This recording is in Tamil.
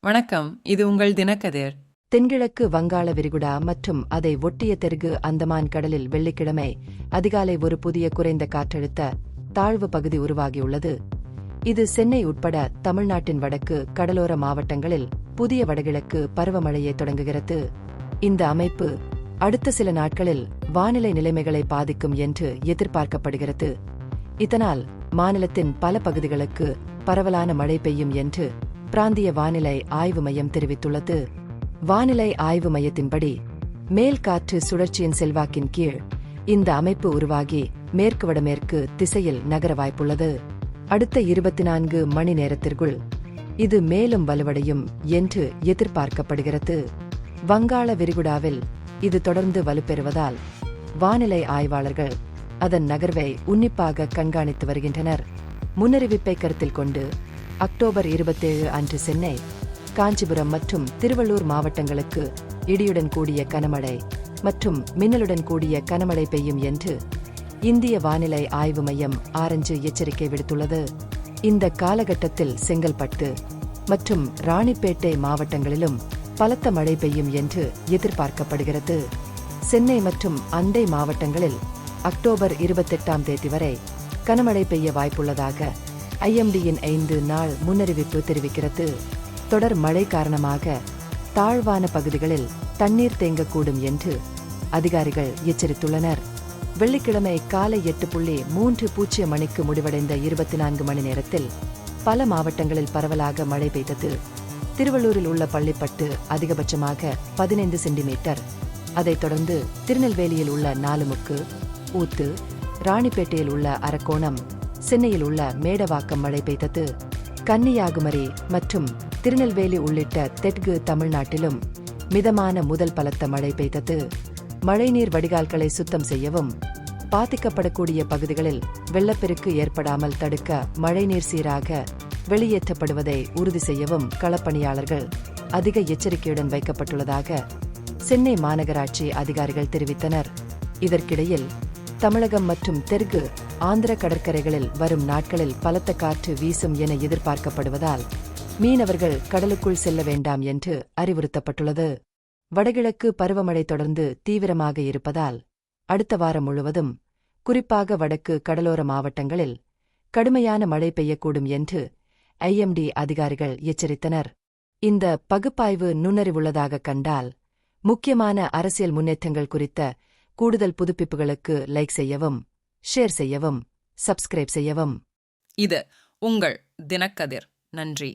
வணக்கம், இது உங்கள் தினக்கதிர். தென்கிழக்கு வங்காள விரிகுடா மற்றும் அதை ஒட்டிய தெற்கு அந்தமான் கடலில் வெள்ளிக்கிழமை அதிகாலை ஒரு புதிய குறைந்த காற்றழுத்த தாழ்வு பகுதி உருவாகியுள்ளது. இது சென்னை உட்பட தமிழ்நாட்டின் வடக்கு கடலோர மாவட்டங்களில் புதிய வடகிழக்கு பருவமழையை தொடங்குகிறது. இந்த அமைப்பு அடுத்த சில நாட்களில் வானிலை நிலைமைகளை பாதிக்கும் என்று எதிர்பார்க்கப்படுகிறது. இதனால் மாநிலத்தின் பல பகுதிகளுக்கு பரவலான மழை பெய்யும் என்று பிராந்திய வானிலை ஆய்வு மையம் தெரிவித்துள்ளது. வானிலை ஆய்வு மையத்தின்படி மேல் காற்று சுழற்சியின் செல்வாக்கின் கீழ் இந்த அமைப்பு உருவாகி மேற்கு வடமேற்கு திசையில் நகர வாய்ப்புள்ளது. அடுத்த 24 மணி நேரத்திற்குள் இது மேலும் வலுவடையும் என்று எதிர்பார்க்கப்படுகிறது. வங்காள விரிகுடாவில் இது தொடர்ந்து வலுப்பெறுவதால் வானிலை ஆய்வாளர்கள் அதன் நகர்வை உன்னிப்பாக கண்காணித்து வருகின்றனர். முன்னறிவிப்பை கருத்தில் கொண்டு அக்டோபர் 27 அன்று சென்னை, காஞ்சிபுரம் மற்றும் திருவள்ளூர் மாவட்டங்களுக்கு இடியுடன் கூடிய கனமழை மற்றும் மின்னலுடன் கூடிய கனமழை பெய்யும் என்று இந்திய வானிலை ஆய்வு மையம் ஆரஞ்சு எச்சரிக்கை விடுத்துள்ளது. இந்த காலகட்டத்தில் செங்கல்பட்டு மற்றும் ராணிப்பேட்டை மாவட்டங்களிலும் பலத்த மழை பெய்யும் என்று எதிர்பார்க்கப்படுகிறது. சென்னை மற்றும் அண்டை மாவட்டங்களில் அக்டோபர் 28ஆம் தேதி வரை கனமழை பெய்ய வாய்ப்புள்ளதாக IMDயின் 5 நாள் முன்னறிவிப்பு தெரிவிக்கிறது. தொடர் மழை காரணமாக தாழ்வான பகுதிகளில் தண்ணீர் தேங்கக்கூடும் என்று அதிகாரிகள் எச்சரித்துள்ளனர். வெள்ளிக்கிழமை காலை 8:30 மணிக்கு முடிவடைந்த 24 மணி நேரத்தில் பல மாவட்டங்களில் பரவலாக மழை பெய்தது. திருவள்ளூரில் உள்ள பள்ளிப்பட்டு அதிகபட்சமாக 15 சென்டிமீட்டர், அதைத் தொடர்ந்து திருநெல்வேலியில் உள்ள நாலுமுக்கு, ஊத்து, ராணிப்பேட்டையில் உள்ள அரக்கோணம், சென்னையில் உள்ள மேடவாக்கம் மழை பெய்தது. கன்னியாகுமரி மற்றும் திருநெல்வேலி உள்ளிட்ட தெற்கு தமிழ்நாட்டிலும் மிதமான முதல் பலத்த மழை பெய்தது. மழைநீர் வடிகால்களை சுத்தம் செய்யவும், பாதிக்கப்படக்கூடிய பகுதிகளில் வெள்ளப்பெருக்கு ஏற்படாமல் தடுக்க மழைநீர் சீராக வெளியேற்றப்படுவதை உறுதி செய்யவும் களப்பணியாளர்கள் அதிக எச்சரிக்கையுடன் வைக்கப்பட்டுள்ளதாக சென்னை மாநகராட்சி அதிகாரிகள் தெரிவித்தனர். இதற்கிடையில் தமிழகம் மற்றும் தெற்கு ஆந்திர கடற்கரைகளில் வரும் நாட்களில் பலத்த காற்று வீசும் என எதிர்பார்க்கப்படுவதால் மீனவர்கள் கடலுக்குள் செல்ல வேண்டாம் என்று அறிவுறுத்தப்பட்டுள்ளது. வடகிழக்கு பருவமழை தொடர்ந்து தீவிரமாக இருப்பதால் அடுத்த வாரம் முழுவதும் குறிப்பாக வடக்கு கடலோர மாவட்டங்களில் கடுமையான மழை பெய்யக்கூடும் என்று IMD அதிகாரிகள் எச்சரித்தனர். இந்த பகுப்பாய்வு நுண்ணறிவுள்ளதாக கண்டால் முக்கியமான அரசியல் முன்னேற்றங்கள் குறித்த கூடுதல் புதுப்பிப்புகளுக்கு லைக் செய்யவும், ஷேர் செய்யவும், சப்ஸ்கிரைப் செய்யவும். இது உங்கள் தினக்கதிர். நன்றி.